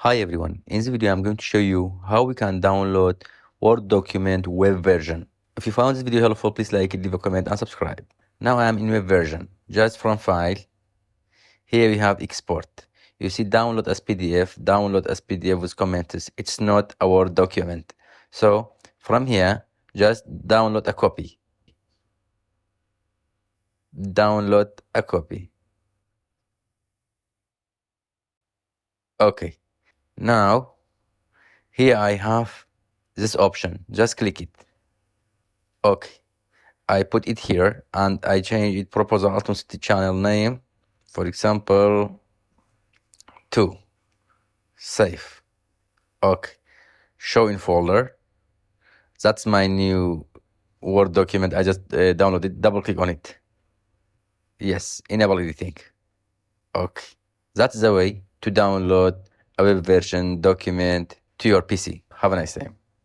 Hi everyone, in this video I'm going to show you how we can download Word document web version. If you found this video helpful, please like it, leave a comment and subscribe. Now I am in web version. Just from file, here we have export. You see download as PDF with comments. It's not a Word document. So from here, just download a copy. Download a copy. Okay. Now here I have this option. Just click it. Okay. I put it here and I change it proposal authenticity channel name, for example, 2. Save. Okay. Show in folder. That's my new Word document. I just downloaded. Double click on it. Yes. Enable editing. Okay. That's the way to download a web version document to your PC. Have a nice day.